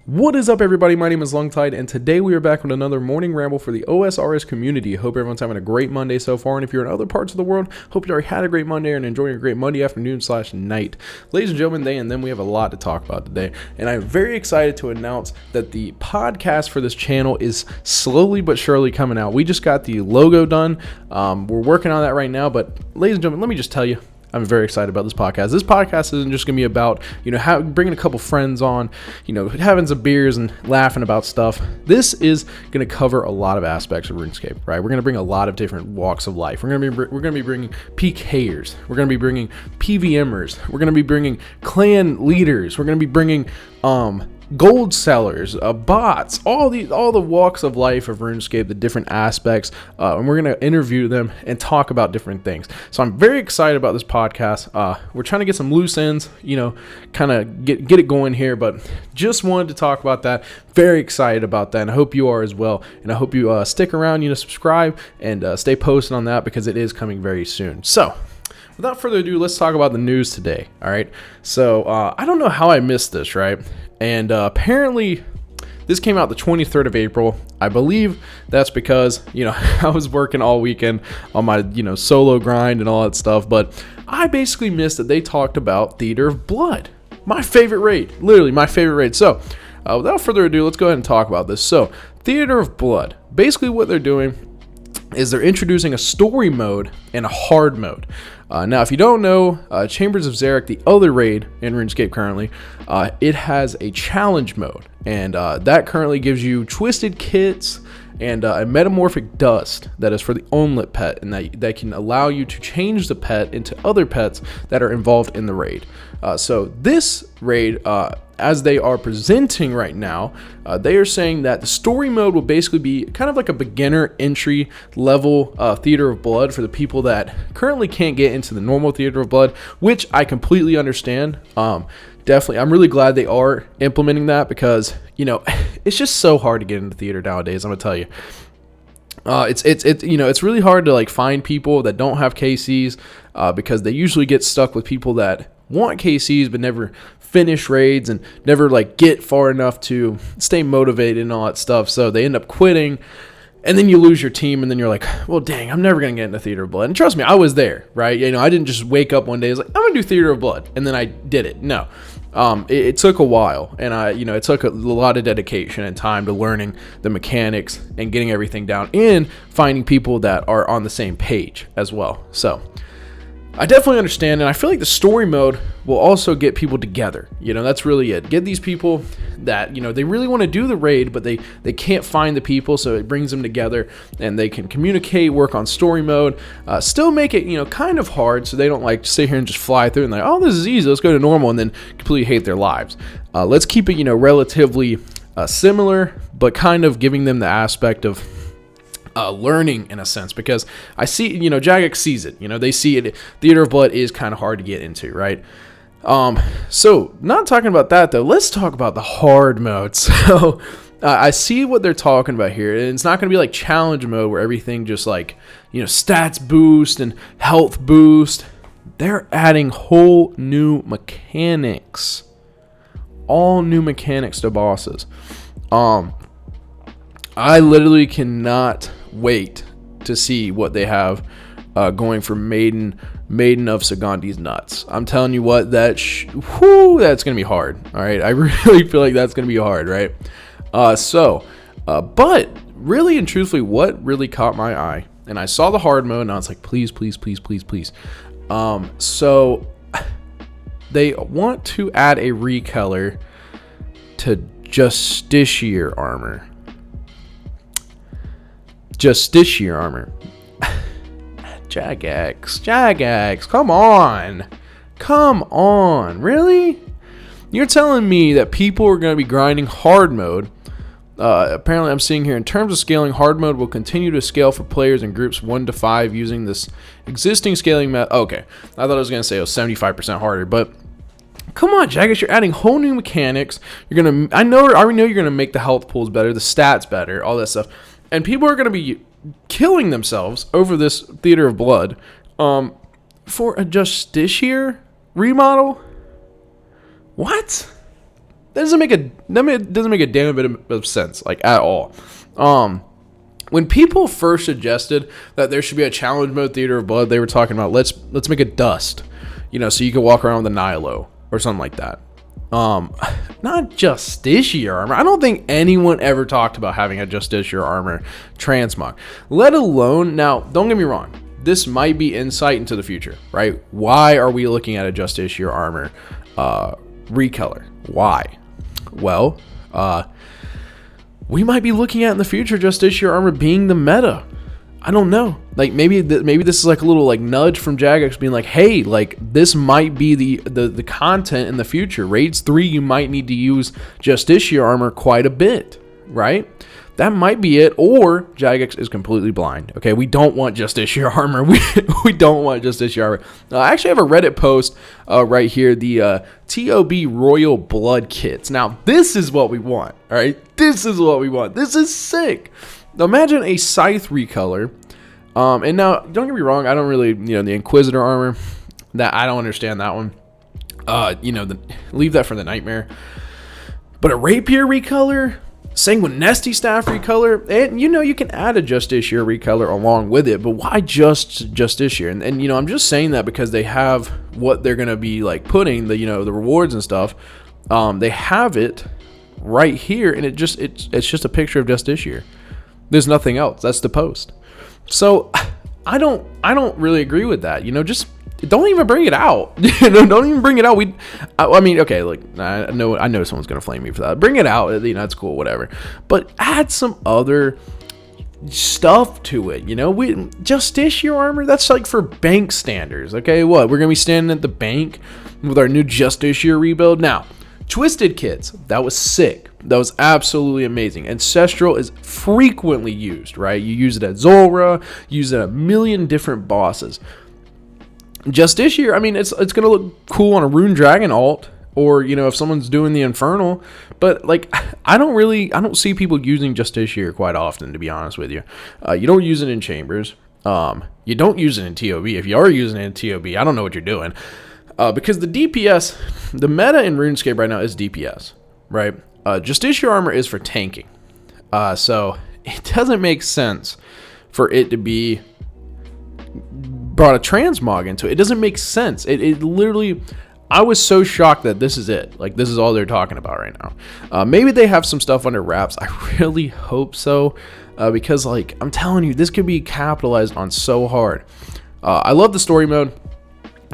What is up, everybody? My name is Longtide, and today we are back with another morning ramble for the OSRS community. Hope everyone's having a great Monday so far, and if you're in other parts of the world, hope you already had a great Monday and enjoying a great Monday afternoon/night. Ladies and gentlemen, we have a lot to talk about today, and I'm very excited to announce that the podcast for this channel is slowly but surely coming out. We just got the logo done. We're working on that right now, but ladies and gentlemen, let me just tell you, I'm very excited about this podcast. This podcast isn't just going to be about, bringing a couple friends on, having some beers and laughing about stuff. This is going to cover a lot of aspects of Runescape, right? We're going to bring a lot of different walks of life. We're going to be bringing PKers. We're going to be bringing PVMers. We're going to be bringing clan leaders. We're going to be bringing gold sellers, bots, all the walks of life of RuneScape, the different aspects, and we're going to interview them and talk about different things. So I'm very excited about this podcast. We're trying to get some loose ends, kind of get it going here, but just wanted to talk about that. Very excited about that, and I hope you are as well. And I hope you stick around, subscribe, and stay posted on that because it is coming very soon. So without further ado, let's talk about the news today. All right. So I don't know how I missed this, right? And apparently this came out the 23rd of April. I believe that's because, I was working all weekend on my, solo grind and all that stuff. But I basically missed that they talked about Theater of Blood. My favorite raid. Literally my favorite raid. So without further ado, let's go ahead and talk about this. So Theater of Blood. Basically what they're doing is they're introducing a story mode and a hard mode. Now, if you don't know, Chambers of Xeric, the other raid in RuneScape currently, it has a challenge mode, and that currently gives you twisted kits and a metamorphic dust that is for the onlit pet, and that can allow you to change the pet into other pets that are involved in the raid. So this raid, as they are presenting right now, they are saying that the story mode will basically be kind of like a beginner entry level Theater of Blood for the people that currently can't get into the normal Theater of Blood, which I completely understand. Definitely, I'm really glad they are implementing that because, it's just so hard to get into theater nowadays. I'm gonna tell you. It's really hard to find people that don't have KCs because they usually get stuck with people that want KCs but never finish raids and never get far enough to stay motivated and all that stuff. So they end up quitting, and then you lose your team, and then you're like, well, dang, I'm never gonna get into Theater of Blood. And trust me, I was there, right? I didn't just wake up one day, I was like, I'm gonna do Theater of Blood, and then I did it. No. It took a while, and it took a lot of dedication and time to learning the mechanics and getting everything down and finding people that are on the same page as well. So I definitely understand, and I feel like the story mode will also get people together. That's really it. Get these people that, they really want to do the raid, but they can't find the people, so it brings them together, and they can communicate, work on story mode, still make it, kind of hard, so they don't sit here and just fly through and oh, this is easy, let's go to normal, and then completely hate their lives. Let's keep it, relatively similar, but kind of giving them the aspect of learning in a sense, because I see, Jagex sees it, they see it. Theater of Blood is kind of hard to get into, right? So not talking about that though, let's talk about the hard mode. So I see what they're talking about here, and it's not going to be like challenge mode where everything just stats boost and health boost. They're adding whole new mechanics, all new mechanics to bosses. I literally cannot wait to see what they have going for Maiden of Sagandi's nuts. I'm telling you what, that's gonna be hard. All right, I really feel like that's gonna be hard, right? But really and truthfully, what really caught my eye, and I saw the hard mode, and I was like, please. So they want to add a recolor to Justiciar armor. Jagex, come on, really? You're telling me that people are going to be grinding hard mode? Apparently I'm seeing here, in terms of scaling, hard mode will continue to scale for players in groups 1 to 5 using this existing scaling method. Okay, I thought I was going to say it was 75% harder, but come on, Jagex, you're adding whole new mechanics. I already know you're gonna make the health pools better, the stats better, all that stuff, and people are gonna be killing themselves over this Theater of Blood for a Justiciar remodel. What? doesn't make a damn bit of sense, like, at all. When people first suggested that there should be a challenge mode Theater of Blood, they were talking about let's make it dust, so you can walk around with a Nihilo or something like that. Not Justiciar armor. I don't think anyone ever talked about having a Justiciar armor transmog, let alone, now, don't get me wrong, this might be insight into the future, right? Why are we looking at a Justiciar armor recolor? Why? Well, we might be looking at in the future Justiciar armor being the meta. I don't know. Like, maybe this is like a little like nudge from Jagex being like, hey, like, this might be the content in the future. Raids 3, you might need to use Justiciar armor quite a bit, right? That might be it. Or Jagex is completely blind. Okay, we don't want Justiciar armor. We don't want Justiciar armor. I actually have a Reddit post right here, the TOB Royal Blood kits. Now, this is what we want, all right? This is what we want. This is sick. Now, imagine a Scythe recolor. And now, don't get me wrong, I don't really, the Inquisitor armor, that I don't understand that one. Leave that for the Nightmare. But a Rapier recolor, Sanguinesti Staff recolor, and you can add a Justiciar recolor along with it, but why just Justiciar? And I'm just saying that because they have what they're gonna be like putting the the rewards and stuff. They have it right here, and it's just a picture of Justiciar. There's nothing else. That's the post. So I don't really agree with that. Just don't even bring it out. Don't even bring it out. I mean, okay, like, I know someone's gonna flame me for that. Bring it out. It's cool, whatever. But add some other stuff to it. Justiciar armor, that's like for bank standards. Okay, what? We're gonna be standing at the bank with our new Justiciar rebuild. Now, Twisted kits, that was sick. That was absolutely amazing. Ancestral is frequently used, right? You use it at Zulrah, use it at a million different bosses. Justiciar, I mean, it's gonna look cool on a Rune Dragon alt, or if someone's doing the Infernal, but like, I don't see people using Justiciar quite often, to be honest with you. You don't use it in Chambers. You don't use it in TOB. If you are using it in TOB, I don't know what you're doing. Because the DPS, the meta in RuneScape right now is DPS, right? Justiciar armor is for tanking. So it doesn't make sense for it to be brought a transmog into it. It doesn't make sense. It literally, I was so shocked that this is it. Like, this is all they're talking about right now. Maybe they have some stuff under wraps. I really hope so. Because, like, I'm telling you, this could be capitalized on so hard. I love the story mode.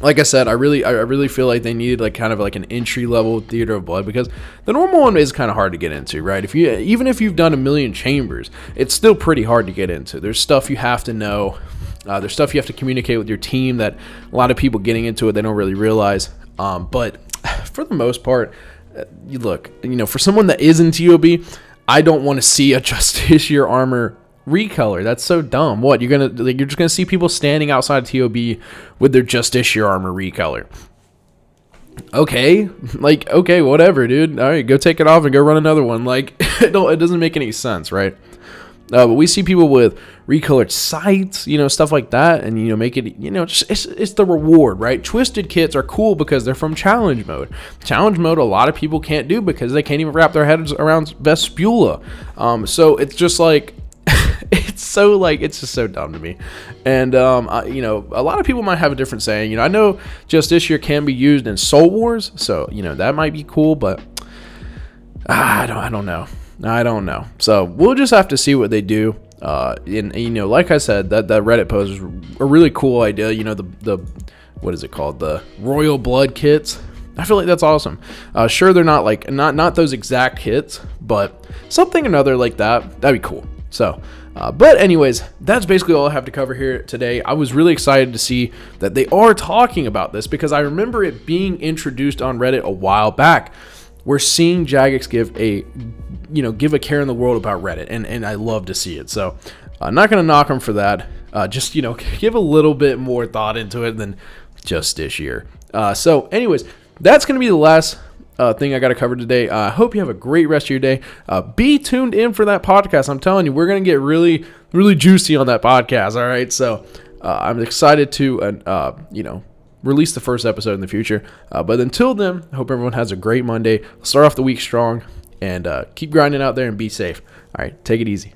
Like I said, I really feel like they needed like kind of like an entry level Theater of Blood, because the normal one is kind of hard to get into, right? Even if you've done a million chambers, it's still pretty hard to get into. There's stuff you have to know. There's stuff you have to communicate with your team that a lot of people getting into it, they don't really realize. But for the most part, you look, for someone that is in TOB, I don't want to see a Justiciar armor recolor. That's so dumb. What, you're just gonna see people standing outside TOB with their Justiciar armor recolor? Okay, like, okay, whatever, dude. All right, go take it off and go run another one. Like, it doesn't make any sense, right? But we see people with recolored sights, stuff like that, and make it, it's the reward, right? Twisted kits are cool because they're from challenge mode. Challenge mode, a lot of people can't do because they can't even wrap their heads around Vespula. So it's just like, it's just so dumb to me. And a lot of people might have a different saying. I know Justiciar can be used in Soul Wars, so that might be cool, but I don't know. So we'll just have to see what they do. Like I said, that Reddit post is a really cool idea. The what is it called? The Royal Blood kits. I feel like that's awesome. Sure, they're not like not those exact kits, but something another like that. That'd be cool. So, but anyways, that's basically all I have to cover here today. I was really excited to see that they are talking about this, because I remember it being introduced on Reddit a while back. We're seeing Jagex give a care in the world about Reddit, and I love to see it. So, I'm not going to knock them for that. Just, give a little bit more thought into it than Justiciar. So, anyways, that's going to be the last thing I got to cover today. I hope you have a great rest of your day. Be tuned in for that podcast. I'm telling you, we're going to get really, really juicy on that podcast. All right. So I'm excited to, release the first episode in the future. But until then, I hope everyone has a great Monday. Start off the week strong and keep grinding out there and be safe. All right, take it easy.